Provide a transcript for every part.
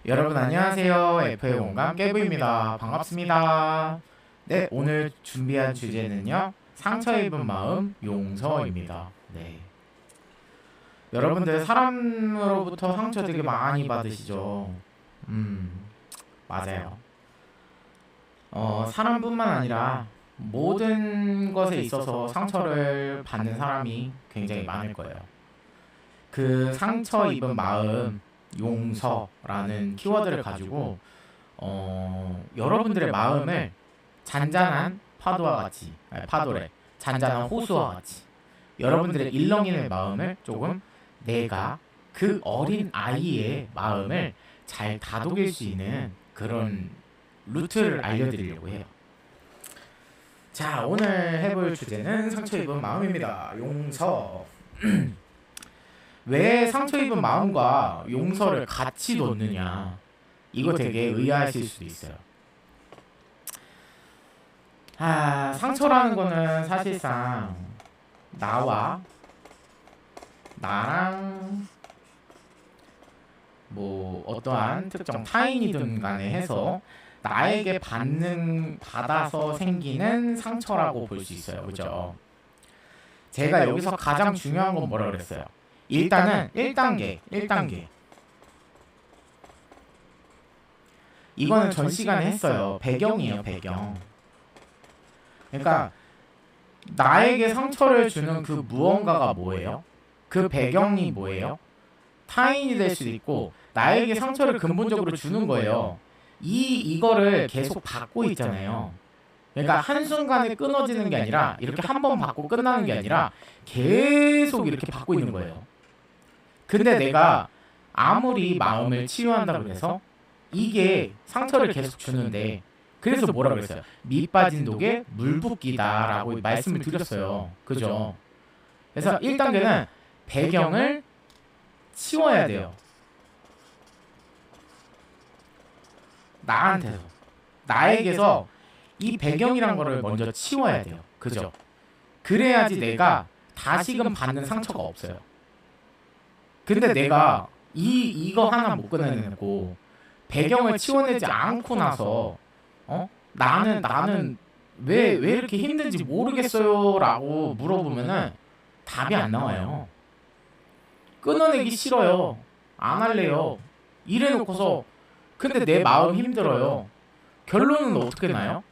여러분 안녕하세요. FA 공감 깨부입니다. 반갑습니다. 네, 오늘 준비한 주제는요. 상처 입은 마음 용서입니다. 네. 여러분들 사람으로부터 상처 되게 많이 받으시죠? 맞아요. 사람뿐만 아니라 모든 것에 있어서 상처를 받는 사람이 굉장히 많을 거예요. 그 상처 입은 마음 용서라는 키워드를 가지고 여러분들의 마음을 잔잔한 파도와 같이 파도래 잔잔한 호수와 같이 여러분들의 일렁이는 마음을 조금 내가 그 어린 아이의 마음을 잘 다독일 수 있는 그런 루트를 알려드리려고 해요. 자, 오늘 해볼 주제는 상처 입은 마음입니다. 용서. 왜 상처 입은 마음과 용서를 같이 놓느냐, 이거 되게 의아하실 수도 있어요. 상처라는 거는 사실상 나랑 뭐 어떠한 특정 타인이든 간에 해서 나에게 받아서 생기는 상처라고 볼 수 있어요. 그죠? 제가 여기서 가장 중요한 건 뭐라 그랬어요? 일단은 1단계. 이거는 전 시간에 했어요. 배경이에요, 배경. 그러니까 나에게 상처를 주는 그 무언가가 뭐예요? 그 배경이 뭐예요? 타인이 될 수도 있고 나에게 상처를 근본적으로 주는 거예요. 이거를 계속 받고 있잖아요. 그러니까 한순간에 끊어지는 게 아니라 이렇게 한 번 받고 끝나는 게 아니라 계속 이렇게 받고 있는 거예요. 근데 내가 아무리 마음을 치유한다고 해서 이게 상처를 계속 주는데, 그래서 뭐라 그랬어요? 밑 빠진 독에 물 붓기다라고 말씀을 드렸어요. 그죠? 그래서 1단계는 배경을 치워야 돼요. 나에게서 이 배경이란 거를 먼저 치워야 돼요. 그죠? 그래야지 내가 다시금 받는 상처가 없어요. 근데 내가 이거 하나 못 꺼내고 배경을 치워내지 않고 나서 나는 왜 이렇게 힘든지 모르겠어요 라고 물어보면은 답이 안 나와요. 끊어내기 싫어요. 안 할래요. 이래놓고서 근데 내 마음 힘들어요. 결론은 어떻게 나요?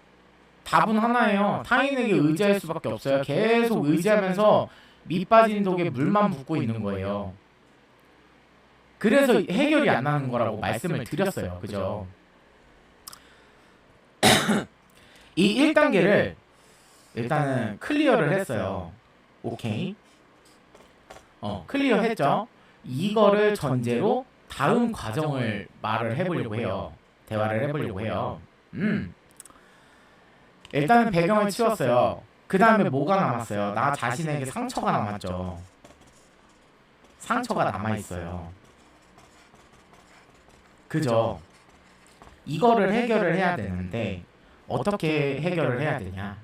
답은 하나예요. 타인에게 의지할 수밖에 없어요. 계속 의지하면서 밑 빠진 독에 물만 붓고 있는 거예요. 그래서 해결이 안 나는 거라고 말씀을 드렸어요. 그죠? 이 1단계를 일단은 클리어를 했어요. 오케이. 클리어 했죠? 이거를 전제로 다음 과정을 말을 해보려고 해요. 대화를 해보려고 해요. 일단은 배경을 치웠어요. 그 다음에 뭐가 남았어요? 나 자신에게 상처가 남았죠. 상처가 남아있어요. 그죠? 이거를 해결을 해야 되는데 어떻게 해결을 해야 되냐?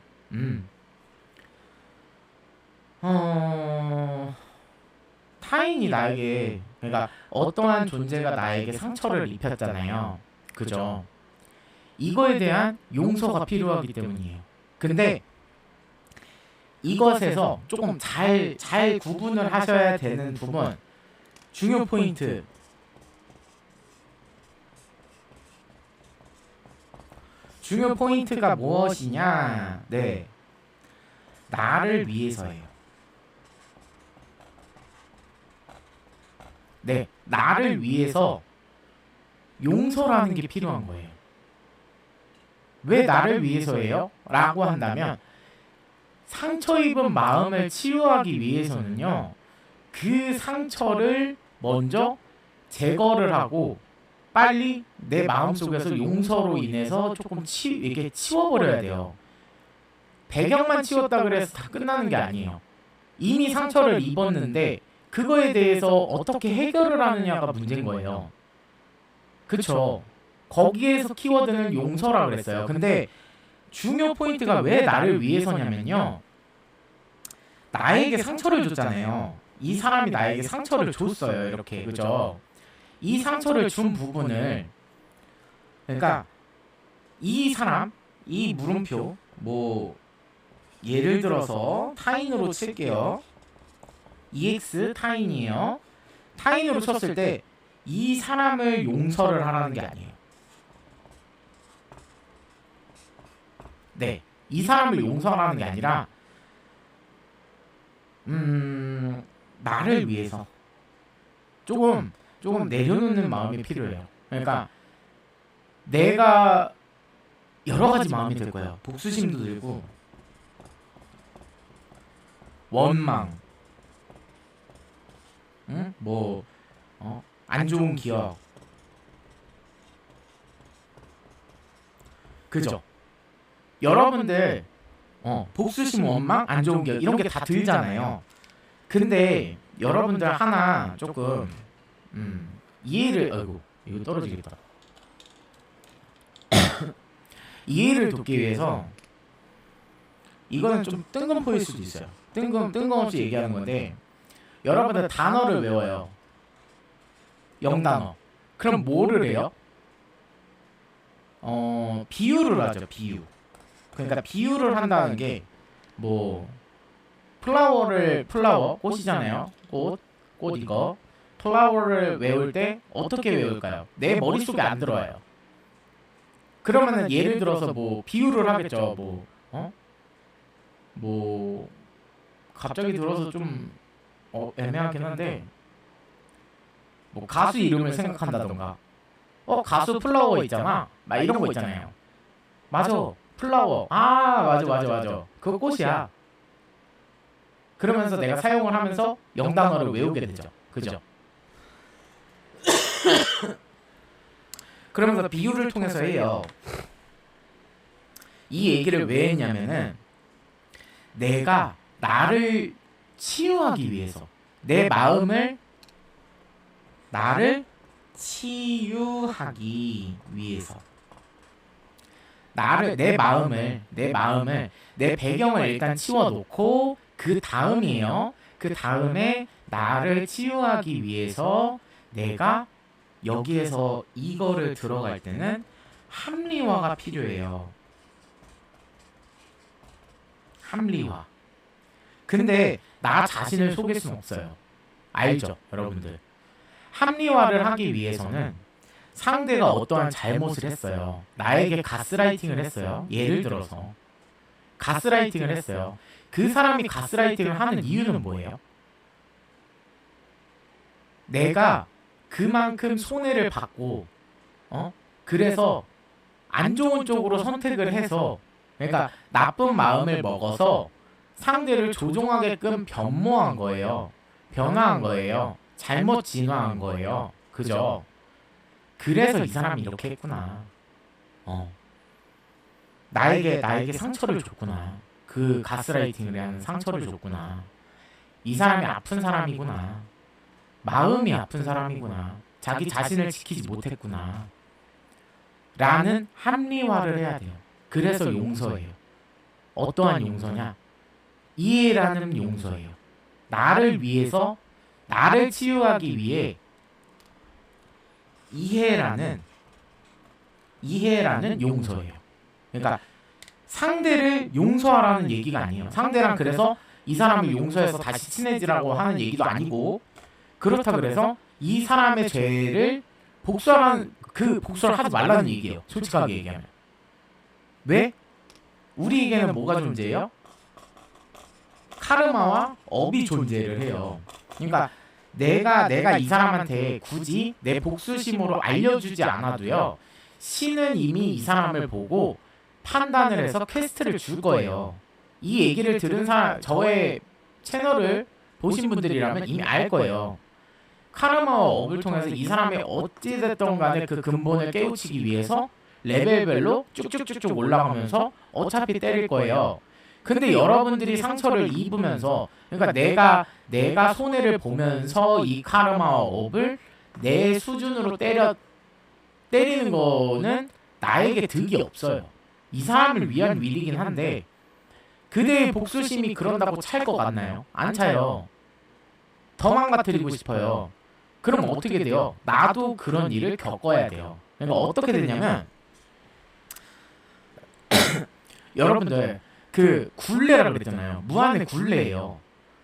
타인이 나에게, 그러니까 어떠한 존재가 나에게 상처를 입혔잖아요. 그죠? 이거에 대한 용서가 필요하기 때문이에요. 근데 이것에서 조금 잘 구분을 하셔야 되는 부분, 중요 포인트. 중요 포인트가 무엇이냐? 네. 나를 위해서예요. 네. 나를 위해서 용서라는 게 필요한 거예요. 왜 나를 위해서예요? 라고 한다면 상처 입은 마음을 치유하기 위해서는요, 그 상처를 먼저 제거를 하고 빨리 내 마음속에서 용서로 인해서 조금 이렇게 치워버려야 돼요. 배경만 치웠다 그래서 다 끝나는 게 아니에요. 이미 상처를 입었는데 그거에 대해서 어떻게 해결을 하느냐가 문제인 거예요. 그쵸? 거기에서 키워드는 용서라 그랬어요. 근데 중요 포인트가 왜 나를 위해서냐면요, 나에게 상처를 줬잖아요. 이 사람이 나에게 상처를 줬어요. 이렇게. 그죠? 이 상처를 준 부분을 그러니까 이 사람, 이 물음표 뭐 예를 들어서 타인으로 칠게요. EX 타인이에요. 타인으로 쳤을 때 이 사람을 용서를 하라는 게 아니에요. 네, 이 사람을 용서하라는 게 아니라 나를 위해서 조금 내려놓는 마음이 필요해요. 그러니까 내가 여러 가지 마음이 들 거예요. 복수심도 들고 원망, 응? 뭐 안 좋은 기억, 그죠? 여러분들 복수심, 원망, 안 좋은 기억 이런 게 다 들잖아요. 근데 여러분들 하나 조금 이해를 아이고 이거 떨어지겠다. 이해를 돕기 위해서 이거는 좀 뜬금포일 수도 있어요. 뜬금없이 얘기하는 건데 여러분들 단어를 외워요. 영단어. 그럼 뭐를 해요? 비유를 하죠. 비유. 그러니까 비유를 한다는 게 뭐 플라워 꽃이잖아요. 꽃 이거 플라워를 외울 때 어떻게 외울까요? 내 머릿속에 안 들어와요. 그러면은 예를 들어서 뭐 비유를 하겠죠. 뭐 갑자기 들어서 좀 애매하긴 한데 뭐 가수 이름을 생각한다던가 가수 플라워 있잖아 막 이런 거 있잖아요. 맞아 플라워 맞아 그거 꽃이야. 그러면서 내가 사용을 하면서 영단어를 외우게 되죠. 그죠? 그러면서 비유를 통해서 해요. 이 얘기를 왜 했냐면은 내가 나를 치유하기 위해서 내 마음을 나를 치유하기 위해서 내 마음을 내 배경을 일단 치워놓고 그 다음이에요. 그 다음에 나를 치유하기 위해서 내가 여기에서 이거를 들어갈 때는 합리화가 필요해요. 합리화. 근데 나 자신을 속일 수는 없어요. 알죠, 여러분들? 합리화를 하기 위해서는 상대가 어떠한 잘못을 했어요. 나에게 가스라이팅을 했어요. 예를 들어서 가스라이팅을 했어요. 그 사람이 가스라이팅을 하는 이유는 뭐예요? 내가 그만큼 손해를 받고 그래서 안 좋은 쪽으로 선택을 해서 그러니까 나쁜 마음을 먹어서 상대를 조종하게끔 변모한 거예요. 변화한 거예요. 잘못 진화한 거예요. 그죠? 그래서 이 사람이 이렇게 했구나. 나에게 상처를 줬구나. 그 가스라이팅을 하는 상처를 줬구나. 이 사람이 아픈 사람이구나. 마음이 아픈 사람이구나. 자기 자신을 지키지 못했구나. 라는 합리화를 해야 돼요. 그래서 용서예요. 어떠한 용서냐? 이해라는 용서예요. 나를 위해서 나를 치유하기 위해 이해라는 용서예요. 그러니까 상대를 용서하라는 얘기가 아니에요. 상대랑 그래서 이 사람을 용서해서 다시 친해지라고 하는 얘기도 아니고 그렇다 그래서 이 사람의 죄를 복수를 하지 말라는 얘기예요. 솔직하게 얘기하면. 왜? 우리에게는 뭐가 존재해요? 카르마와 업이 존재를 해요. 그러니까 내가 이 사람한테 굳이 내 복수심으로 알려주지 않아도요. 신은 이미 이 사람을 보고 판단을 해서 퀘스트를 줄 거예요. 이 얘기를 들은 저의 채널을 보신 분들이라면 이미 알 거예요. 카르마와 업을 통해서 이 사람이 어찌됐든 간에 그 근본을 깨우치기 위해서 레벨별로 쭉쭉쭉쭉 올라가면서 어차피 때릴 거예요. 근데 여러분들이 상처를 입으면서 그러니까 내가 손해를 보면서 이 카르마와 업을 내 수준으로 때리는 거는 나에게 득이 없어요. 이 사람을 위한 윌이긴 한데 그대의 복수심이 그런다고 찰 것 같나요? 안 차요. 더 망가뜨리고 싶어요. 그럼 어떻게 돼요? 나도 그런 일을 겪어야 돼요. 그러니까 어떻게 되냐면 여러분들 그 굴레라고 그랬잖아요. 무한의 굴레예요.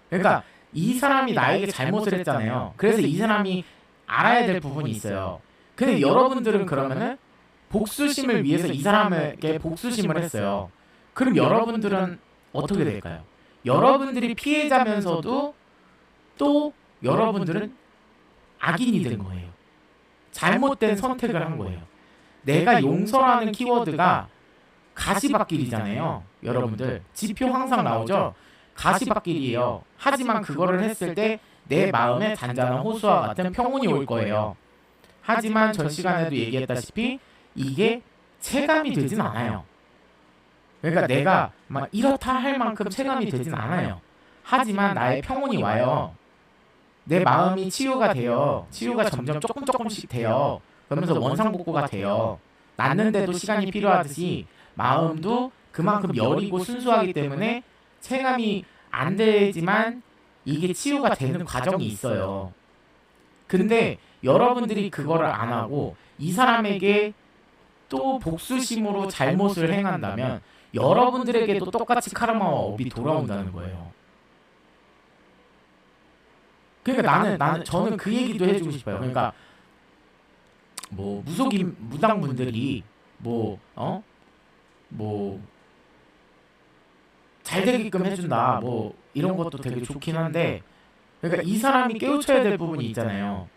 그러니까 이 사람이 나에게 잘못을 했잖아요. 그래서 이 사람이 알아야 될 부분이 있어요. 근데 여러분들은 그러면은 복수심을 위해서 이 사람에게 복수심을 했어요. 그럼 여러분들은 어떻게 될까요? 여러분들이 피해자면서도 또 여러분들은 악인이 된 거예요. 잘못된 선택을 한 거예요. 내가 용서라는 키워드가 가시밭길이잖아요. 여러분들 지표 항상 나오죠. 가시밭길이에요. 하지만 그거를 했을 때 내 마음에 잔잔한 호수와 같은 평온이 올 거예요. 하지만 전 시간에도 얘기했다시피 이게 체감이 되진 않아요. 그러니까 내가 막 이렇다 할 만큼 체감이 되진 않아요. 하지만 나의 평온이 와요. 내 마음이 치유가 돼요. 치유가 점점 조금씩 돼요. 그러면서 원상복구가 돼요. 낫는데도 시간이 필요하듯이 마음도 그만큼 여리고 순수하기 때문에 체감이 안 되지만 이게 치유가 되는 과정이 있어요. 근데 여러분들이 그거를 안 하고 이 사람에게 또 복수심으로 잘못을 행한다면 여러분들에게도 똑같이 카르마와 업이 돌아온다는 거예요. 그러니까 저는 그 얘기도 해주고 싶어요. 그러니까 뭐 무속인 무당분들이 잘 되게끔 해준다 뭐 이런 것도 되게 좋긴 한데, 그러니까 이 사람이 깨우쳐야 될 부분이 있잖아요.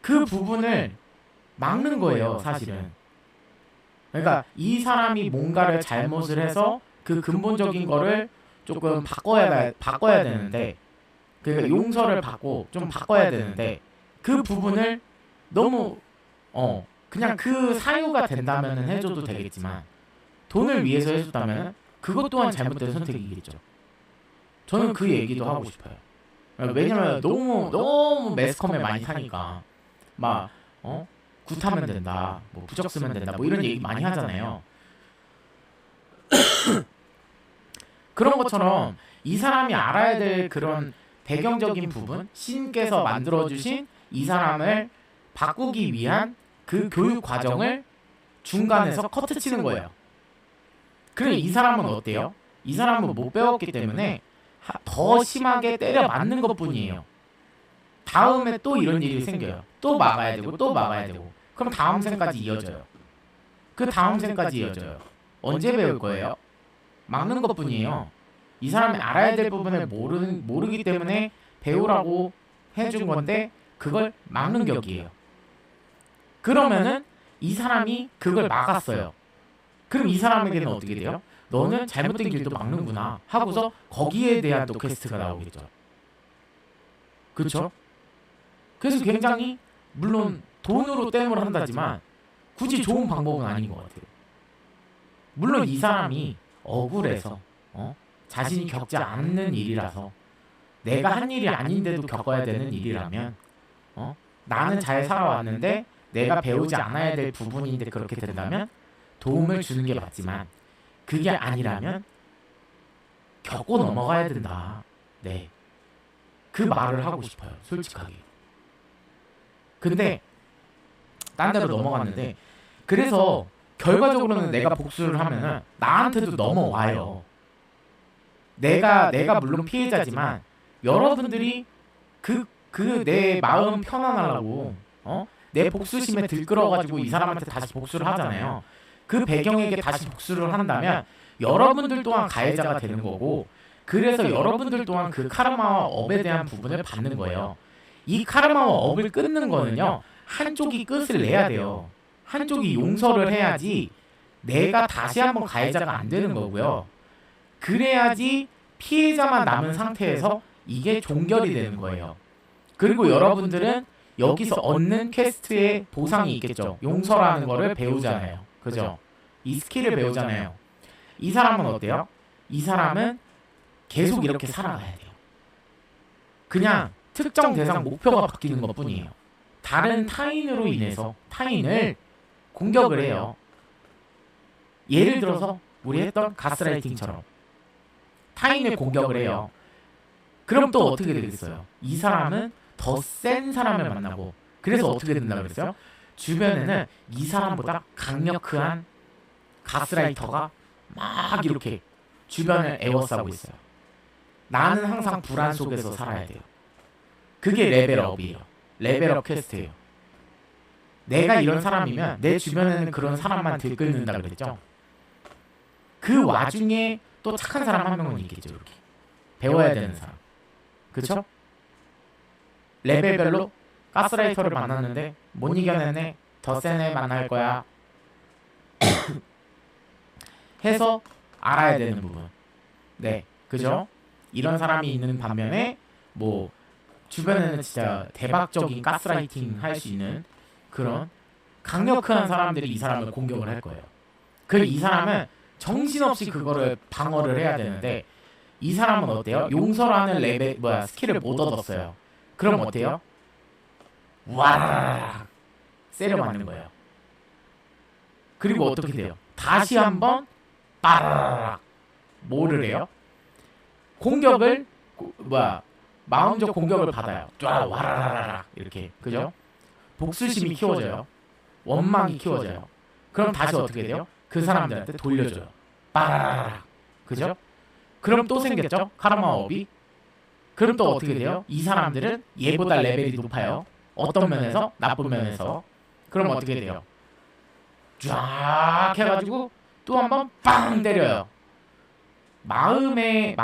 그 부분을 막는 거예요, 사실은. 그러니까 이 사람이 뭔가를 잘못을 해서 그 근본적인 거를 조금 바꿔야 되는데, 그러니까 용서를 받고 좀 바꿔야 되는데 그 부분을 너무 그냥 그 사유가 된다면은 해줘도 되겠지만 돈을 위해서 해줬다면 그것 또한 잘못된 선택이겠죠. 저는 그 얘기도 하고 싶어요. 왜냐면 너무 매스컴에 많이 타니까 막 굿하면 된다, 뭐 부적 쓰면 된다, 뭐 이런 얘기 많이 하잖아요. 그런 것처럼 이 사람이 알아야 될 그런 배경적인 부분, 신께서 만들어주신 이 사람을 바꾸기 위한 그 교육 과정을 중간에서 커트 치는 거예요. 그럼 이 사람은 어때요? 이 사람은 못 배웠기 때문에 더 심하게 때려 맞는 것 뿐이에요. 다음에 또 이런 일이 생겨요. 또 막아야 되고 또 막아야 되고. 그럼 다음 생까지 이어져요. 그 다음 생까지 이어져요. 언제 배울 거예요? 막는 것 뿐이에요. 이 사람이 알아야 될 부분을 모르기 때문에 배우라고 해준 건데 그걸 막는 격이에요. 그러면은 이 사람이 그걸 막았어요. 그럼 이 사람에게는 어떻게 돼요? 너는 잘못된 길도 막는구나 하고서 거기에 대한 또 퀘스트가 나오겠죠. 그렇죠? 그래서 굉장히 물론 돈으로 땜을 한다지만 굳이 좋은 방법은 아닌 것 같아요. 물론 이 사람이 억울해서 자신이 겪지 않는 일이라서, 내가 한 일이 아닌데도 겪어야 되는 일이라면 나는 잘 살아왔는데 내가 배우지 않아야 될 부분인데 그렇게 된다면 도움을 주는 게 맞지만, 그게 아니라면 겪고 넘어가야 된다. 네, 그 말을 하고 싶어요, 솔직하게. 근데 딴 데로 넘어갔는데, 그래서 결과적으로는 내가 복수를 하면은 나한테도 넘어와요. 내가 물론 피해자지만 여러분들이 내 마음 편안하려고 내 복수심에 들끓어가지고 이 사람한테 다시 복수를 하잖아요. 그 배경에게 다시 복수를 한다면 여러분들 또한 가해자가 되는 거고, 그래서 여러분들 또한 그 카르마와 업에 대한 부분을 받는 거예요. 이 카르마와 업을 끊는 거는요, 한쪽이 끝을 내야 돼요. 한쪽이 용서를 해야지 내가 다시 한번 가해자가 안 되는 거고요. 그래야지 피해자만 남은 상태에서 이게 종결이 되는 거예요. 그리고 여러분들은 여기서 얻는 퀘스트의 보상이 있겠죠. 용서라는 거를 배우잖아요. 그죠? 이 스킬을 배우잖아요. 이 사람은 어때요? 이 사람은 계속 이렇게 살아가야 돼요. 그냥 특정 대상 목표가 바뀌는 것 뿐이에요. 다른 타인으로 인해서 타인을 공격을 해요. 예를 들어서 우리 했던 가스라이팅처럼 타인을 공격을 해요. 그럼 또 어떻게 되겠어요? 이 사람은 더 센 사람을 만나고, 그래서 어떻게 된다 그랬어요? 주변에는 이 사람보다 강력한 가스라이터가 막 이렇게 주변을 에워싸고 있어요. 나는 항상 불안 속에서 살아야 돼요. 그게 레벨업이에요. 레벨업 퀘스트예요. 내가 이런 사람이면 내 주변에는 그런 사람만 들끓는다 그랬죠. 그 와중에 또 착한 사람 한 명은 있겠죠. 이렇게 배워야 되는 사람. 그쵸? 레벨별로 가스라이터를 만났는데 못 이겨냈네. 더 센 애 만날 거야. 해서 알아야 되는 부분. 네, 그죠? 이런 사람이 있는 반면에 뭐 주변에는 진짜 대박적인 가스라이팅 할 수 있는 그런 강력한 사람들이 이 사람을 공격을 할 거예요. 이 사람은 정신없이 그거를 방어를 해야 되는데 이 사람은 어때요? 용서라는 레벨 스킬을 못 얻었어요. 그럼 어때요? 와라라락 세려 맞는 거예요. 그리고 어떻게 돼요? 다시 한번 빠라라락 뭐를 해요? 공격을 마음적 공격을 받아요. 와라라락 이렇게. 그죠? 복수심이 키워져요. 원망이 키워져요. 그럼 다시 어떻게 돼요? 그 사람들한테 돌려줘요. 빠라라락. 그죠? 그럼 또 생겼죠? 카르마업이. 그럼 또 어떻게 돼요? 이 사람들은 얘보다 레벨이 높아요. 어떤 면에서? 나쁜 면에서. 그럼 어떻게 돼요? 쫙 해가지고 또 한번 빵 때려요. 마음에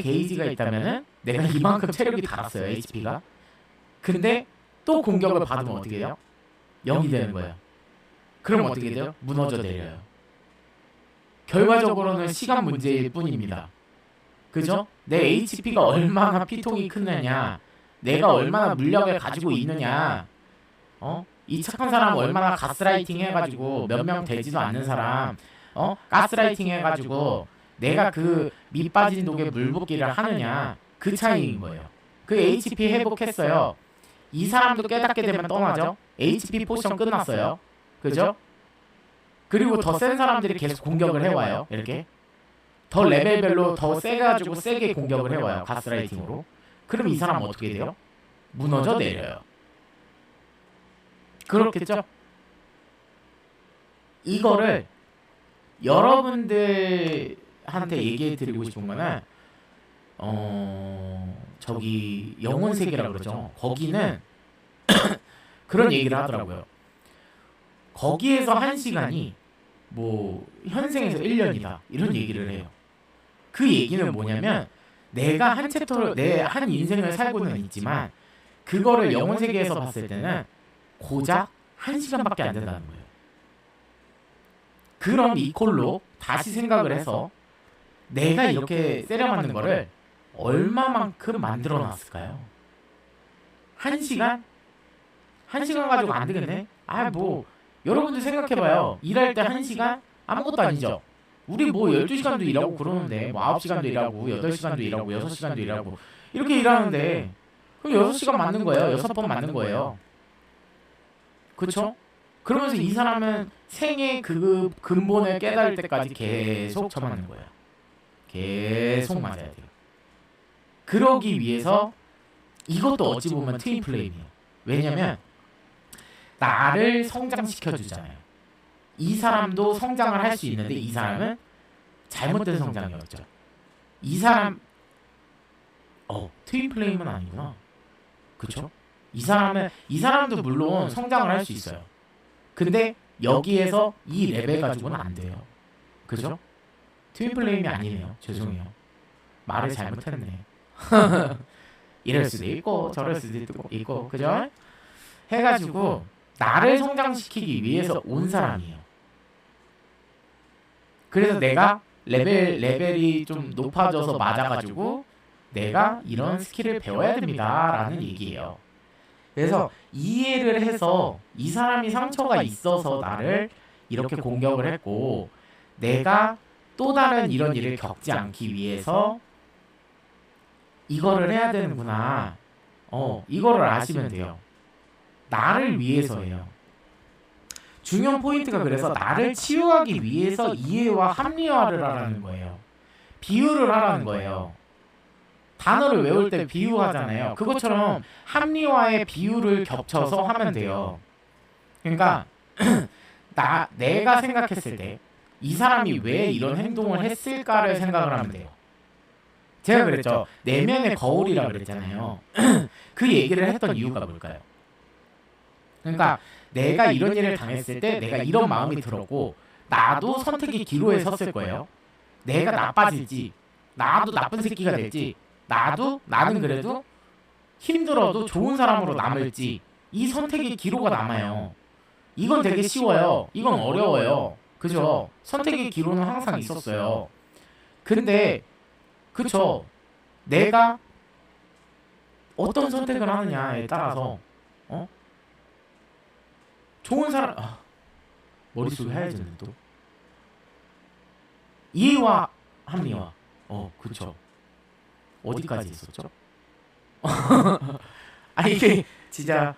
게이지가 있다면은 내가 이만큼 체력이 닳았어요. HP가. 근데 또 공격을 받으면 어떻게 돼요? 0이 되는 거예요. 그럼 어떻게 돼요? 무너져 내려요. 결과적으로는 시간 문제일 뿐입니다. 그죠? 내 HP가 얼마나 피통이 크느냐, 내가 얼마나 물력을 가지고 있느냐, 이 착한 사람 얼마나 가스라이팅 해가지고 몇 명 되지도 않는 사람, 가스라이팅 해가지고 내가 그 밑 빠진 독에 물 붓기를 하느냐, 그 차이인 거예요. 그 HP 회복했어요. 이 사람도 깨닫게 되면 떠나죠. HP 포션 끝났어요. 그죠? 그리고 더 센 사람들이 계속 공격을 해와요. 이렇게 더 레벨별로 더 세가지고 세게 공격을 해와요. 가스라이팅으로. 그럼 이 사람은 어떻게 돼요? 무너져 내려요. 그렇겠죠? 이거를 여러분들한테 얘기해 드리고 싶은 거는 저기 영혼 세계라 그러죠. 거기는 그런 얘기를 하더라고요. 거기에서 한 시간이 뭐 현생에서 1년이다 이런 얘기를 해요. 그 얘기는 뭐냐면 내가 한 챕터를 내 한 인생을 살고는 있지만 그거를 영혼 세계에서 봤을 때는 고작 1시간밖에 안 된다는 거예요. 그럼 이꼴로 다시 생각을 해서 내가 이렇게 세려맞는 거를 얼마만큼 만들어 놨을까요? 1시간? 1시간 가지고 안 되겠네? 여러분들 생각해봐요. 일할 때 1시간? 아무것도 아니죠. 우리 12시간도 일하고 그러는데 9시간도 일하고 8시간도 일하고 6시간도 일하고 이렇게 일하는데 그럼 6시간 맞는 거예요. 6번 맞는 거예요. 그쵸? 그러면서 이 사람은 생의 그 근본을 깨달을 때까지 계속 쳐맞는 거예요. 계속 맞아야 돼요. 그러기 위해서 이것도 어찌 보면 트윈 플레임이에요. 왜냐면 나를 성장시켜주잖아요. 이 사람도 성장을 할 수 있는데 이 사람은 잘못된 성장이었죠. 이 트윈 플레임은 아니구나. 그쵸? 이 사람도 물론 성장을 할 수 있어요. 근데 여기에서 이 레벨 가지고는 안 돼요. 그죠? 트윈 플레임이 아니네요. 죄송해요. 말을 잘못했네. 이럴 수도 있고 저럴 수도 있고 그죠? 해가지고 나를 성장시키기 위해서 온 사람이에요. 그래서 내가 레벨이 좀 높아져서 맞아가지고 내가 이런 스킬을 배워야 됩니다 라는 얘기예요. 그래서 이해를 해서 이 사람이 상처가 있어서 나를 이렇게 공격을 했고 내가 또 다른 이런 일을 겪지 않기 위해서 이거를 해야 되는구나. 이거를 아시면 돼요. 나를 위해서예요. 중요한 포인트가 그래서 나를 치유하기 위해서 이해와 합리화를 하라는 거예요. 비유를 하라는 거예요. 단어를 외울 때 비유하잖아요. 그것처럼 합리화의 비유를 겹쳐서 하면 돼요. 그러니까 내가 생각했을 때 이 사람이 왜 이런 행동을 했을까를 생각을 하면 돼요. 제가 그랬죠. 내면의 거울이라 그랬잖아요. 그 얘기를 했던 이유가 뭘까요? 그러니까 내가 이런 일을 당했을 때 내가 이런 마음이 들었고 나도 선택의 기로에 섰을 거예요. 내가 나빠질지 나도 나쁜 새끼가 될지 나는 그래도 힘들어도 좋은 사람으로 남을지 이 선택의 기로가 남아요. 이건 되게 쉬워요. 이건 어려워요. 그죠? 선택의 기로는 항상 있었어요. 근데 그쵸? 내가 어떤 선택을 하느냐에 따라서 좋은 사람 머릿속이 하얘졌네 또. 이해와 합리화. 그쵸. 어디까지 있었죠? 이게 진짜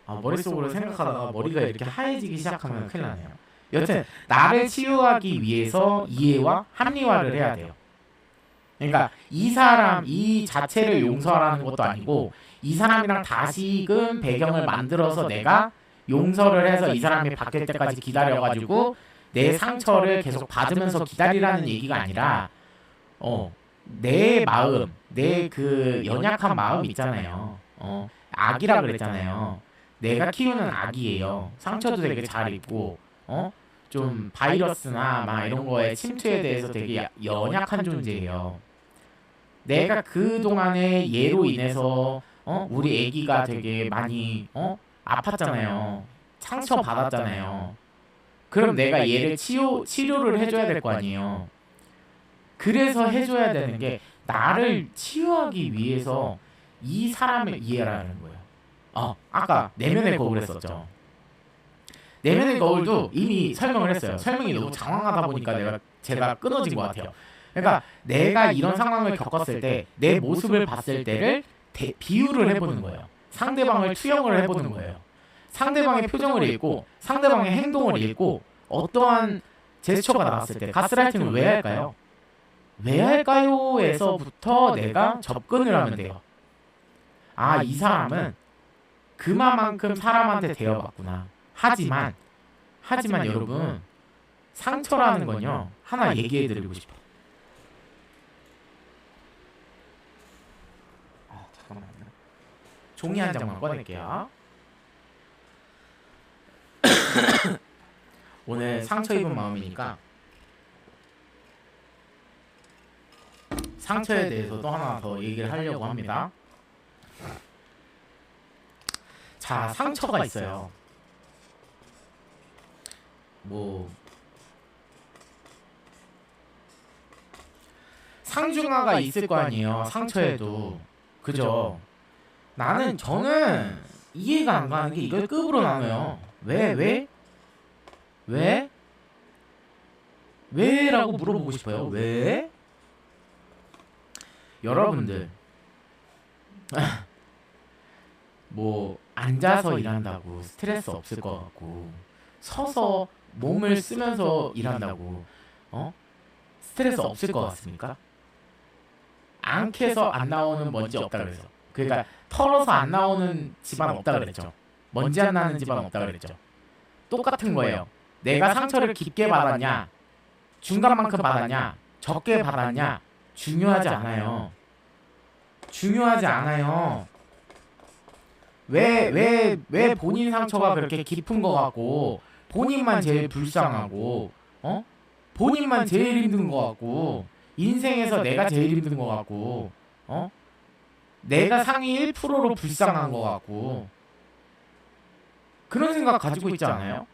머릿속으로 생각하다가 머리가 이렇게 하얘지기 시작하면 큰일 나네요. 여튼 나를 치유하기 위해서 이해와 합리화를 해야 돼요. 그러니까 이 사람 이 자체를 용서하라는 것도 아니고 이 사람이랑 다시금 배경을 만들어서 내가 용서를 해서 이 사람이 바뀔 때까지 기다려가지고 내 상처를 계속 받으면서 기다리라는 얘기가 아니라 내 마음, 내 그 연약한 마음 있잖아요. 악이라 그랬잖아요. 내가 키우는 악이에요. 상처도 되게 잘 입고 좀 바이러스나 막 이런 거에 침투에 대해서 되게 연약한 존재예요. 내가 그동안의 예로 인해서 우리 애기가 되게 많이 아팠잖아요. 상처 받았잖아요. 그럼 내가 얘를 치료를 해줘야 될 거 아니에요. 그래서 해줘야 되는 게 나를 치유하기 위해서 이 사람을 이해하라는 거예요. 아까 내면의 거울 했었죠. 내면의 거울도 이미 설명을 했어요. 설명이 너무 장황하다 보니까 제가 끊어진 것 같아요. 그러니까 내가 이런 상황을 겪었을 때 내 모습을 봤을 때를 비유를 해보는 거예요. 상대방을 투영을 해보는 거예요. 상대방의 표정을 읽고 상대방의 행동을 읽고 어떠한 제스처가 나왔을 때 가스라이팅을 왜 할까요? 왜 할까요? 에서부터 내가 접근을 하면 돼요. 이 사람은 그만큼 사람한테 대여받구나. 하지만 여러분 상처라는 건요 하나 얘기해드리고 싶어요. 잠깐만요. 종이 한 장만 꺼낼게요. 오늘 상처 입은 마음이니까 상처에 대해서 또 하나 더 얘기를 하려고 합니다. 자, 상처가 있어요. 상중하가 있을 거 아니에요. 상처에도. 그죠? 저는 이해가 안 가는 게 이걸 급으로 나눠요. 왜? 라고 물어보고 싶어요. 왜? 여러분들 앉아서 일한다고 스트레스 없을 것 같고 서서 몸을 쓰면서 일한다고 스트레스 없을 것 같습니까? 안 캐서 안 나오는 먼지 없다 그랬어. 그러니까 털어서 안 나오는 집안 없다 그랬죠. 먼지 안 나는 집안 없다 그랬죠. 똑같은 거예요. 내가 상처를 깊게 받았냐, 중간만큼 받았냐, 적게 받았냐 중요하지 않아요. 왜 본인 상처가 그렇게 깊은 것 같고 본인만 제일 불쌍하고 본인만 제일 힘든 것 같고 인생에서 내가 제일 힘든 것 같고 내가 상위 1%로 불쌍한 것 같고 그런 생각 가지고 있지 않아요?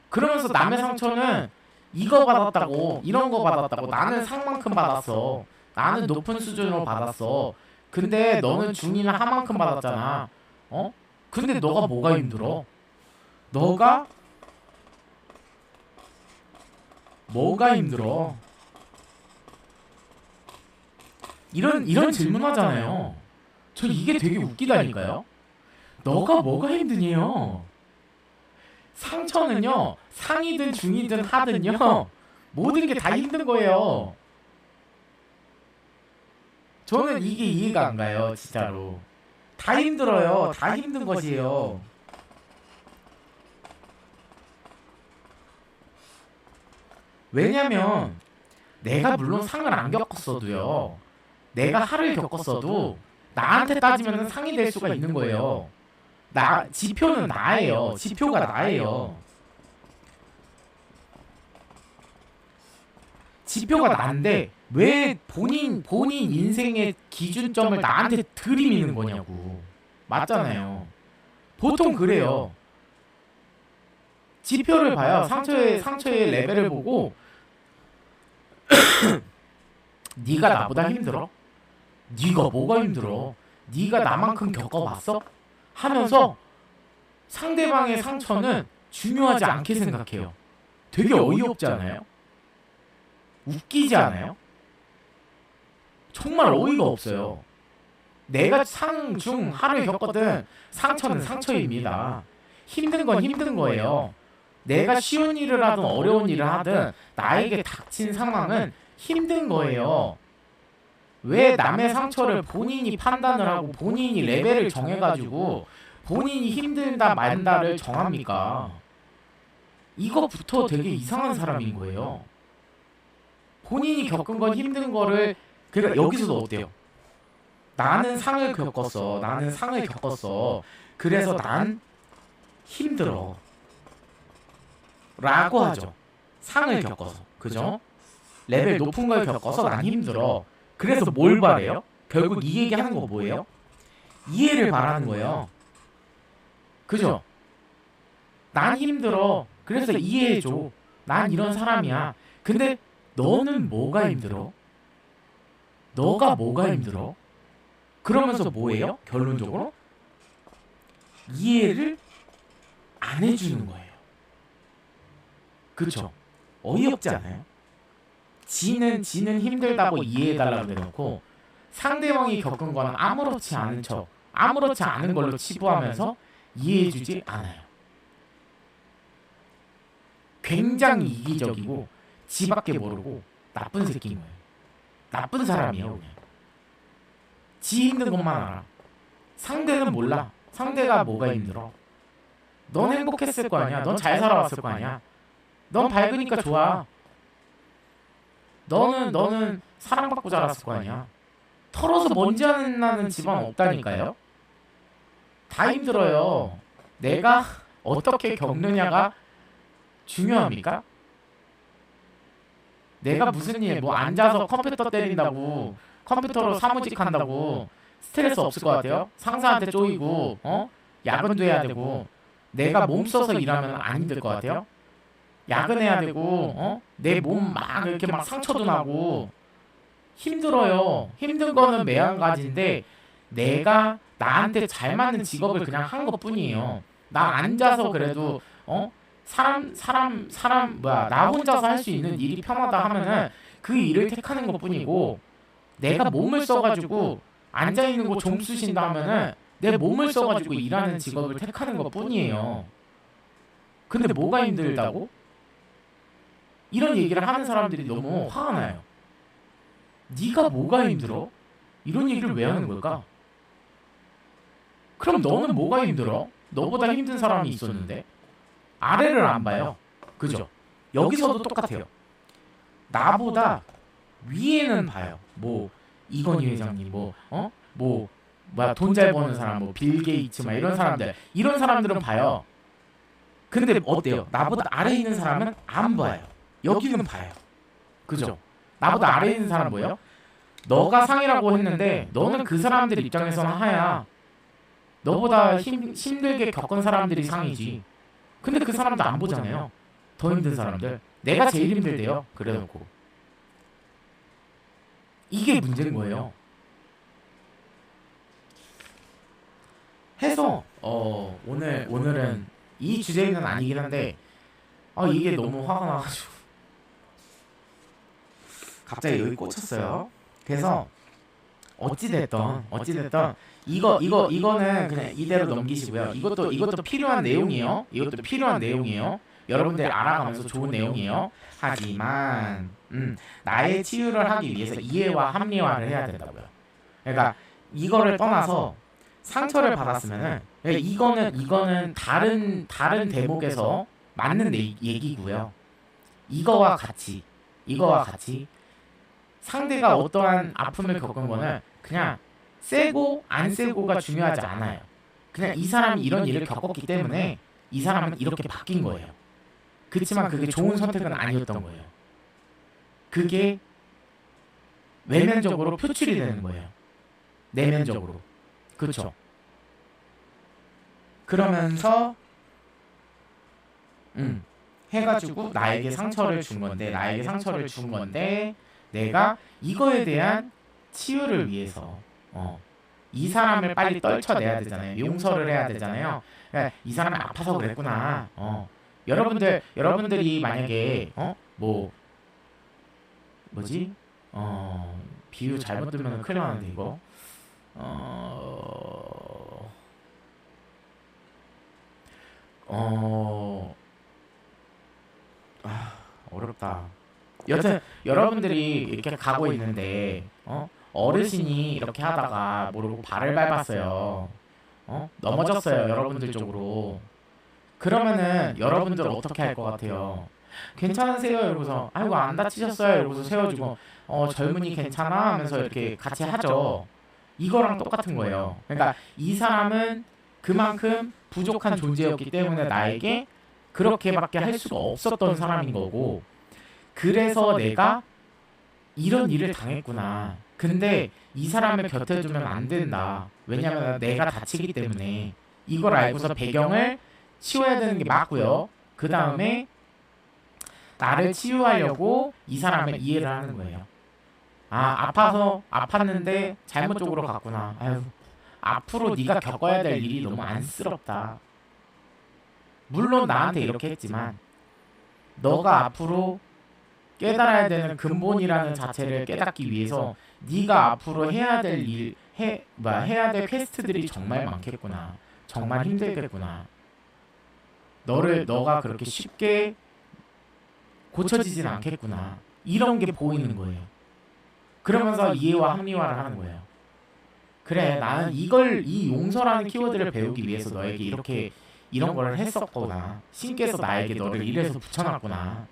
그러면서 남의 상처는 이거 받았다고 이런 거 받았다고 나는 상만큼 받았어. 나는 높은 수준으로 받았어. 근데 너는 중이나 하만큼 받았잖아. 근데 너가 뭐가 힘들어? 너가 뭐가 힘들어? 이런 질문 하잖아요. 저 이게 되게 웃기다니까요. 너가 뭐가 힘드니요? 상처는요, 상이든 중이든 하든요, 모든 게 다 힘든 거예요. 저는 이게 이해가 안 가요, 진짜로. 다 힘들어요. 다 힘든 것이에요. 왜냐면 내가 물론 상을 안 겪었어도요. 내가 하를 겪었어도 나한테 따지면 상이 될 수가 있는 거예요. 지표는 나예요. 지표가 나예요. 지표가 난데 왜 본인 인생의 기준점을 나한테 들이미는 거냐고. 맞잖아요. 보통 그래요. 지표를 봐요. 상처의 레벨을 보고 네가 나보다 힘들어? 네가 뭐가 힘들어? 네가 나만큼 겪어봤어? 하면서 상대방의 상처는 중요하지 않게 생각해요. 되게 어이없지 않아요? 웃기지 않아요? 정말 어이가 없어요. 내가 상, 중, 하를 겪거든 상처는 상처입니다. 힘든 건 힘든 거예요. 내가 쉬운 일을 하든 어려운 일을 하든 나에게 닥친 상황은 힘든 거예요. 왜 남의 상처를 본인이 판단을 하고 본인이 레벨을 정해가지고 본인이 힘들다 말다를 정합니까? 이거부터 되게 이상한 사람인 거예요. 본인이 겪은 건 힘든 거를 그러니까 여기서도 어때요? 나는 상을 겪었어. 그래서 난 힘들어. 라고 하죠. 상을 겪어서. 그죠? 레벨 높은 걸 겪어서 난 힘들어. 그래서 뭘 바래요? 결국 이 얘기하는 거 뭐예요? 이해를 바라는 거예요. 그죠? 난 힘들어. 그래서 이해해줘. 난 이런 사람이야. 근데 너는 뭐가 힘들어? 너가 뭐가 힘들어? 그러면서 뭐예요? 결론적으로 이해를 안 해주는 거예요. 그렇죠? 어이없지 않아요? 지는 힘들다고 이해해달라고 해놓고 상대방이 겪은 건 아무렇지 않은 척, 아무렇지 않은 걸로 치부하면서 이해해주지 않아요. 굉장히 이기적이고 지밖에 모르고 나쁜 새끼인 거예요. 나쁜 사람이에요. 그냥. 지 힘든 것만 알아. 상대는 몰라. 상대가 뭐가 힘들어. 넌 행복했을 거 아니야. 넌 잘 살아왔을 거 아니야. 넌 밝으니까 좋아. 너는 사랑받고 자랐을 거 아니야. 털어서 먼지 안 나는 집안 없다니까요. 다 힘들어요. 내가 어떻게 겪느냐가 중요합니까? 내가 무슨 일, 뭐 앉아서 컴퓨터 때린다고, 컴퓨터로 사무직 한다고 스트레스 없을 것 같아요? 상사한테 쪼이고, 야근도 해야 되고, 내가 몸 써서 일하면 안 힘들 것 같아요? 야근해야 되고, 내 몸 막 이렇게 막 상처도 나고, 힘들어요. 힘든 거는 매한가지인데, 내가 나한테 잘 맞는 직업을 그냥 한 것 뿐이에요. 나 앉아서 그래도, 나 혼자서 할 수 있는 일이 편하다 하면은 그 일을 택하는 것 뿐이고, 내가 몸을 써가지고 앉아있는 거 좀 쓰신다 하면은 내 몸을 써가지고 일하는 직업을 택하는 것 뿐이에요. 근데 뭐가 힘들다고? 이런 얘기를 하는 사람들이 너무 화가 나요. 네가 뭐가 힘들어? 이런 얘기를 왜 하는 걸까? 그럼 너는 뭐가 힘들어? 너보다 힘든 사람이 있었는데 아래를 안 봐요. 그죠? 여기서도 똑같아요. 나보다 위에는 봐요. 뭐 이건희 회장님, 돈 잘 버는 사람, 뭐 빌 게이츠, 막 이런 사람들은 봐요. 근데 어때요? 나보다 아래에 있는 사람은 안 봐요. 여기는 봐요. 그죠? 나보다 아래에 있는 사람 뭐예요? 너가 상이라고 했는데 너는 그 사람들 입장에서는 하야. 너보다 힘들게 겪은 사람들이 상이지. 근데 그 사람도 안 보잖아요. 더 힘든 사람들. 내가 제일 힘들대요. 그래놓고. 이게 문제인 거예요. 해서 오늘은 이 주제는 아니긴 한데 이게 너무 화가 나가지고 갑자기 여기 꽂혔어요. 그래서 어찌됐던 이거는 그냥 이대로 넘기시고요. 이것도 필요한 내용이에요. 여러분들 알아가면서 좋은 내용이에요. 하지만 나의 치유를 하기 위해서 이해와 합리화를 해야 된다고요. 그러니까 이거를 떠나서 상처를 받았으면은 이거는 다른 대목에서 맞는 얘기고요. 이거와 같이 상대가 어떠한 아픔을 겪은 거는 그냥 세고 안 세고가 중요하지 않아요. 그냥 이 사람이 이런 일을 겪었기 때문에 이 사람은 이렇게 바뀐 거예요. 그렇지만 그게 좋은 선택은 아니었던 거예요. 그게 외면적으로 표출이 되는 거예요. 내면적으로. 그렇죠. 그러면서 해가지고 나에게 상처를 준 건데 내가 이거에 대한 치유를 위해서 이 사람을 빨리 떨쳐내야 되잖아요. 용서를 해야 되잖아요. 그러니까 이 사람이 아파서 그랬구나. 여러분들이 만약에 뭐지? 비유 잘못 들면 큰일 나는데 이거. 어렵다. 여튼 여러분들이 이렇게 가고 있는데 어르신이 이렇게 하다가 모르고 발을 밟았어요. 넘어졌어요. 여러분들 쪽으로. 그러면은 여러분들 어떻게 할 것 같아요? 괜찮으세요? 이러고서 아이고 안 다치셨어요? 이러고서 세워주고 젊은이 괜찮아? 하면서 이렇게 같이 하죠. 이거랑 똑같은 거예요. 그러니까 이 사람은 그만큼 부족한 존재였기 때문에 나에게 그렇게밖에 할 수가 없었던 사람인 거고, 그래서 내가 이런 일을 당했구나. 근데 이 사람을 곁에 두면 안 된다. 왜냐면 내가 다치기 때문에. 이걸 알고서 배경을 치워야 되는 게 맞고요. 그 다음에 나를 치유하려고 이 사람을 이해를 하는 거예요. 아파서 아팠는데 잘못 쪽으로 갔구나. 아유, 앞으로 네가 겪어야 될 일이 너무 안쓰럽다. 물론 나한테 이렇게 했지만 너가 앞으로 깨달아야 되는 근본이라는 자체를 깨닫기 위해서 네가 앞으로 해야 될 해야 될 퀘스트들이 정말 많겠구나. 정말 힘들겠구나. 너가 그렇게 쉽게 고쳐지진 않겠구나. 이런 게 보이는 거예요. 그러면서 이해와 합리화를 하는 거예요. 그래, 나는 이 용서라는 키워드를 배우기 위해서 너에게 이런 걸 했었구나. 신께서 나에게 너를 이래서 붙여놨구나.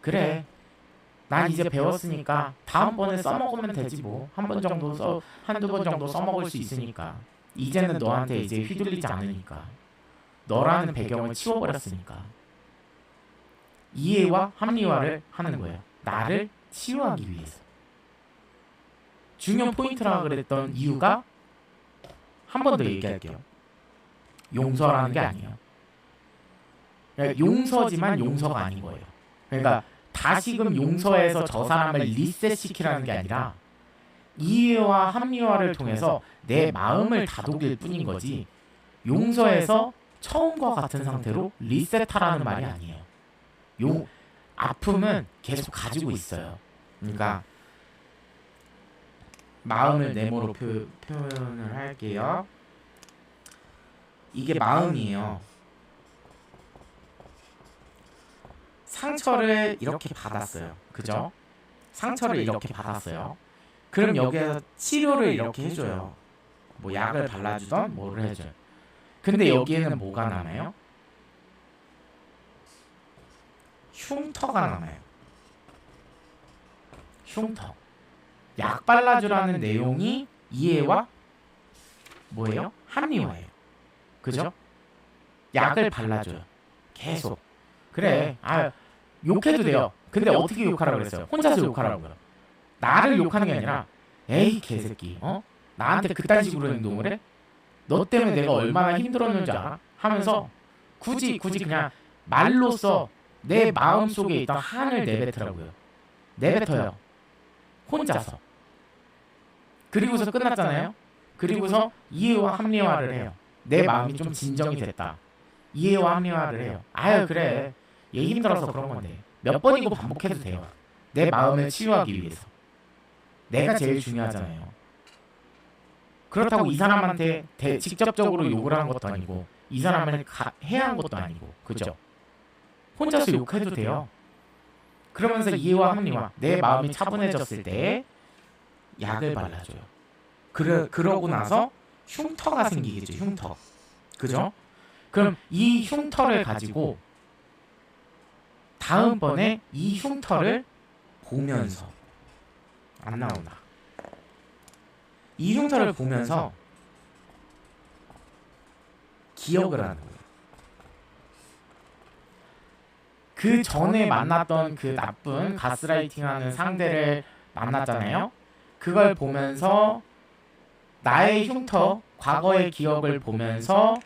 그래, 난 이제 배웠으니까 다음번에 써먹으면 되지 뭐. 한두 번 정도 써먹을 수 있으니까. 이제는 너한테 이제 휘둘리지 않으니까. 너라는 배경을 치워버렸으니까. 이해와 합리화를 하는 거예요. 나를 치유하기 위해서. 중요한 포인트라고 그랬던 이유가 한 번 더 얘기할게요. 용서라는 게 아니에요. 그러니까 용서지만 용서가 아닌 거예요. 그러니까 다시금 용서해서 저 사람을 리셋시키라는 게 아니라 이해와 합리화를 통해서 내 마음을 다독일 뿐인 거지, 용서해서 처음과 같은 상태로 리셋하라는 말이 아니에요. 아픔은 계속 가지고 있어요. 그러니까 마음을 네모로 표현을 할게요. 이게 마음이에요. 상처를 이렇게 받았어요. 그죠? 상처를 이렇게 받았어요. 그럼 여기에서 치료를 이렇게 해줘요. 뭐 약을 발라주던 뭐를 해줘요. 근데 여기에는 뭐가 남아요? 흉터가 남아요. 흉터. 약 발라주라는 내용이 이해와 뭐예요? 합리화예요. 그죠? 약을 발라줘요. 계속. 그래, 욕해도 돼요. 근데 어떻게 욕하라고 그랬어요? 혼자서 욕하라고요. 나를 욕하는 게 아니라 에이 개새끼, 나한테 그딴 식으로 행동을 해? 너 때문에 내가 얼마나 힘들었는지 알아? 하면서 굳이 그냥 말로써 내 마음속에 있던 한을 내뱉으라고요. 내뱉어요. 혼자서. 그리고서 끝났잖아요. 그리고서 이해와 합리화를 해요. 내 마음이 좀 진정이 됐다. 이해와 합리화를 해요. 아유 그래, 얘 힘들어서 그런 건데 몇 번이고 반복해도 돼요. 내 마음을 치유하기 위해서. 내가 제일 중요하잖아요. 그렇다고 이 사람한테 직접적으로 욕을 하는 것도 아니고 이 사람을 해야 하는 것도 아니고, 그죠? 혼자서 욕해도 돼요. 그러면서 이해와 합리화, 내 마음이 차분해졌을 때 약을 발라줘요. 그러고 나서 흉터가 생기겠죠. 흉터. 그죠? 그럼 이 흉터를 가지고 다음번에 이 흉터를 보면서 안 나오나? 이 흉터를 보면서 기억을 하는 거예요. 그 전에 만났던 그 나쁜 가스라이팅하는 상대를 만났잖아요. 그걸 보면서 나의 흉터, 과거의 기억을 보면서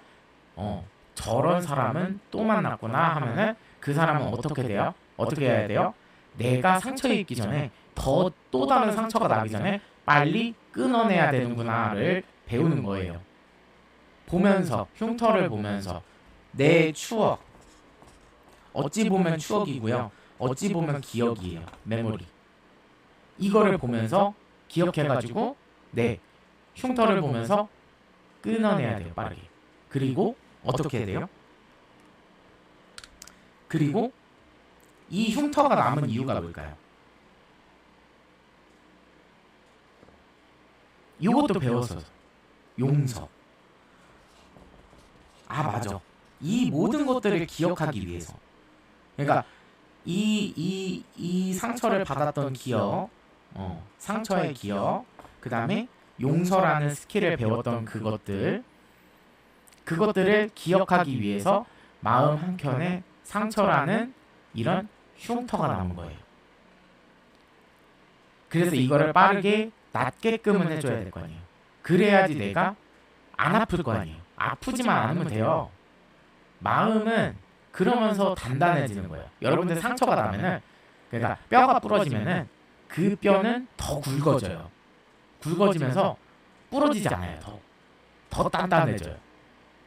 저런 사람은 또 만났구나 하면은 그 사람은 어떻게 돼요? 어떻게 해야 돼요? 내가 상처 입기 전에 또 다른 상처가 나기 전에 빨리 끊어내야 되는구나를 배우는 거예요. 보면서, 흉터를 보면서 내 추억, 어찌 보면 추억이고요. 어찌 보면 기억이에요. 메모리. 이거를 보면서 기억해가지고 흉터를 보면서 끊어내야 돼요. 빠르게. 그리고 어떻게 해야 돼요? 그리고 이 흉터가 남은 이유가 뭘까요? 이것도 배웠어요. 용서. 아, 맞아. 이 모든 것들을 기억하기 위해서. 그러니까 이 상처를 받았던 기억, 상처의 기억, 그 다음에 용서라는 스킬을 배웠던 그것들을 기억하기 위해서 마음 한켠에 상처라는 이런 흉터가 남은 거예요. 그래서 이거를 빠르게 낫게끔은 해줘야 될 거 아니에요. 그래야지 내가 안 아플 거 아니에요. 아프지만 않으면 돼요. 마음은 그러면서 단단해지는 거예요. 여러분들 상처가 나면은, 그러니까 뼈가 부러지면은 그 뼈는 더 굵어져요. 굵어지면서 부러지지 않아요. 더 단단해져요.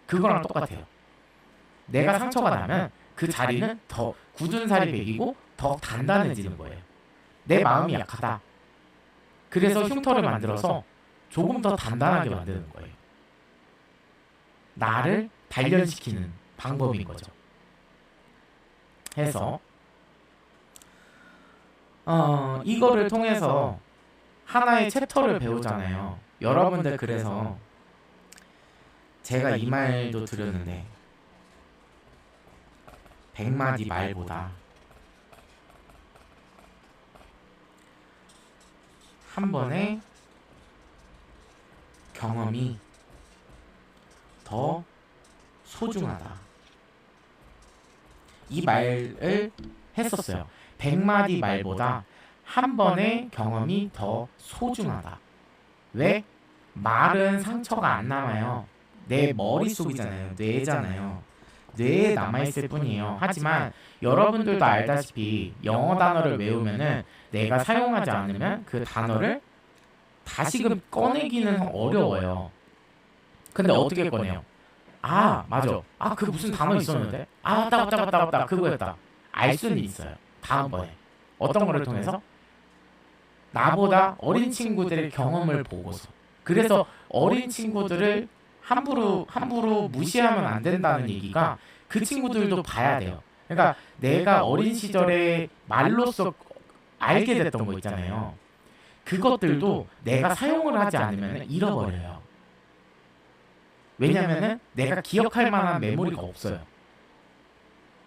그거랑 똑같아요. 내가 상처가 나면 그 자리는 더 굳은 살이 배기고 더 단단해지는 거예요. 내 마음이 약하다. 그래서 흉터를 만들어서 조금 더 단단하게 만드는 거예요. 나를 단련시키는 방법인 거죠. 해서 이거를 통해서 하나의 챕터를 배우잖아요. 여러분들 그래서 제가 이 말도 드렸는데 100마디 말보다 한 번의 경험이 더 소중하다. 이 말을 했었어요. 100마디 말보다 한 번의 경험이 더 소중하다. 왜? 말은 상처가 안 남아요. 내 머릿속이잖아요. 뇌잖아요. 뇌에 남아있을 뿐이에요. 하지만 여러분들도 알다시피 영어 단어를 외우면은 내가 사용하지 않으면 그 단어를 다시금 꺼내기는 어려워요. 근데 어떻게 꺼내요? 아, 맞아. 아, 그 무슨 단어 있었는데? 아, 맞다. 그거였다. 알 수는 있어요. 다음번에. 어떤 거를 통해서? 나보다 어린 친구들의 경험을 보고서. 그래서 어린 친구들을 함부로 무시하면 안 된다는 얘기가 그 친구들도 봐야 돼요. 그러니까 내가 어린 시절에 말로써 알게 됐던 거 있잖아요. 그것들도 내가 사용을 하지 않으면 잃어버려요. 왜냐면은 내가 기억할 만한 메모리가 없어요.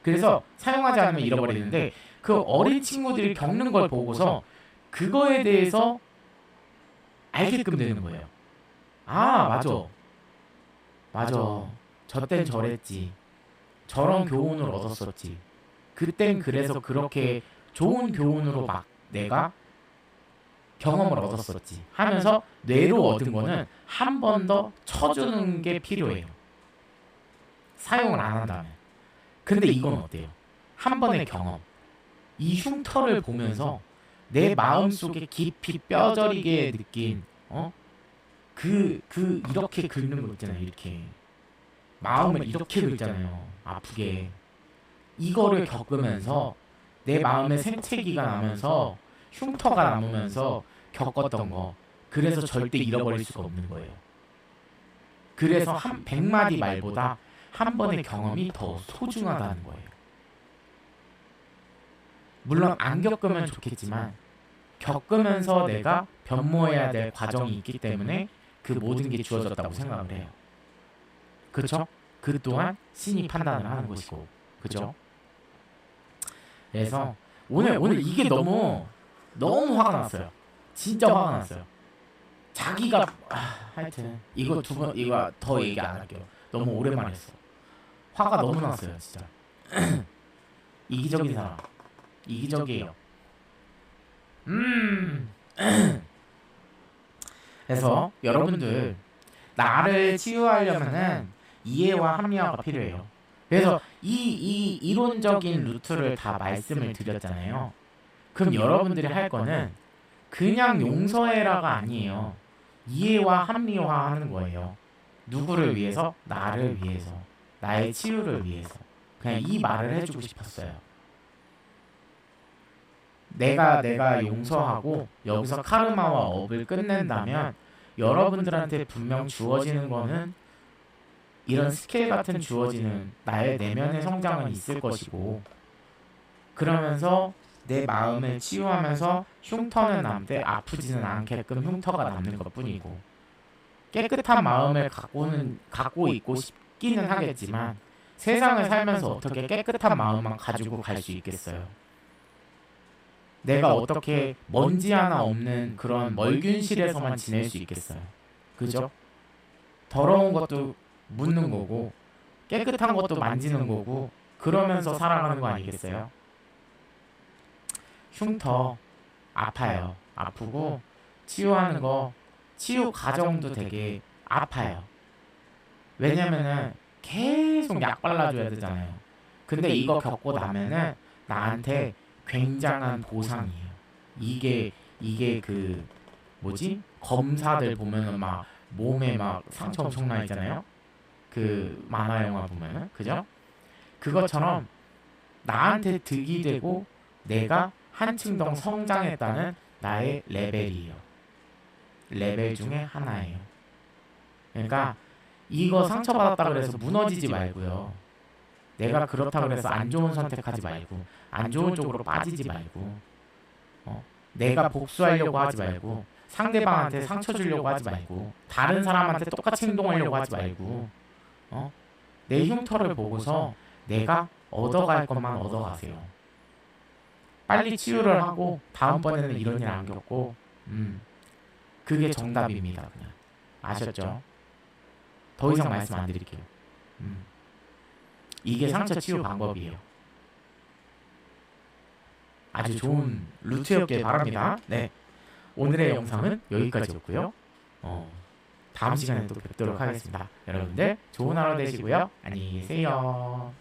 그래서 사용하지 않으면 잃어버리는데 그 어린 친구들이 겪는 걸 보고서 그거에 대해서 알게끔 되는 거예요. 아, 맞아. 저땐 저랬지. 저런 교훈을 얻었었지. 그땐 그래서 그렇게 좋은 교훈으로 막 내가 경험을 얻었었지 하면서 뇌로 얻은 거는 한 번 더 쳐주는 게 필요해요. 사용을 안 한다면. 근데 이건 어때요? 한 번의 경험. 이 흉터를 보면서 내 마음속에 깊이 뼈저리게 느낀 이렇게 긁는 거 있잖아요. 이렇게 마음을 이렇게 긁잖아요. 아프게. 이거를 겪으면서 내 마음에 생채기가 나면서 흉터가 남으면서 겪었던 거. 그래서 절대 잃어버릴 수가 없는 거예요. 그래서 100마디 말보다 한 번의 경험이 더 소중하다는 거예요. 물론 안 겪으면 좋겠지만 겪으면서 내가 변모해야 될 과정이 있기 때문에 그 모든 게 주어졌다고 생각을 해요. 그렇죠? 그 또한 신이 판단을 하는 것이고, 그렇죠? 그래서 오늘 이게 너무 화가 났어요. 진짜 화가 났어요. 자기가 하여튼 이거 이거 더 얘기 안 할게요. 너무 오랜만에 했어. 화가 너무 났어요, 진짜. 이기적인 사람. 이기적이에요. 그래서 여러분들 나를 치유하려면은 이해와 합리화가 필요해요. 그래서 이 이론적인 루트를 다 말씀을 드렸잖아요. 그럼 여러분들이 할 거는 그냥 용서해라가 아니에요. 이해와 합리화하는 거예요. 누구를 위해서? 나를 위해서. 나의 치유를 위해서. 그냥 이 말을 해주고 싶었어요. 내가 용서하고 여기서 카르마와 업을 끝낸다면 여러분들한테 분명 주어지는 거는 이런 스케일 같은 주어지는 나의 내면의 성장은 있을 것이고, 그러면서 내 마음을 치유하면서 흉터는 남되 아프지는 않게끔 흉터가 남는 것뿐이고, 깨끗한 마음을 갖고 있고 싶기는 하겠지만 세상을 살면서 어떻게 깨끗한 마음만 가지고 갈 수 있겠어요? 내가 어떻게 먼지 하나 없는 그런 멀균실에서만 지낼 수 있겠어요? 그죠? 더러운 것도 묻는 거고 깨끗한 것도 만지는 거고 그러면서 살아가는 거 아니겠어요? 흉터 아파요. 아프고 치유하는 거, 치유 과정도 되게 아파요. 왜냐면은 계속 약 발라줘야 되잖아요. 근데 이거 겪고 나면은 나한테 굉장한 보상이에요. 이게 그 뭐지? 검사들 보면은 막 몸에 막 상처 엄청 나 있잖아요. 그 만화 영화 보면은, 그죠? 그것처럼 나한테 득이 되고 내가 한층 더 성장했다는 나의 레벨이에요. 레벨 중에 하나예요. 그러니까 이거 상처받았다 그래서 무너지지 말고요. 내가 그렇다 그래서 안 좋은 선택하지 말고 안 좋은 쪽으로 빠지지 말고 내가 복수하려고 하지 말고 상대방한테 상처 주려고 하지 말고 다른 사람한테 똑같이 행동하려고 하지 말고 내 흉터를 보고서 내가 얻어갈 것만 얻어가세요. 빨리 치유를 하고 다음번에는 이런 일 안 겪고 그게 정답입니다. 그냥 아셨죠? 더 이상 말씀 안 드릴게요. 이게 상처 치유 방법이에요. 아주 좋은 루트였길 바랍니다. 네, 오늘의 영상은 여기까지였고요. 다음 시간에 또 뵙도록 하겠습니다. 여러분들 좋은 하루 되시고요. 안녕히 계세요.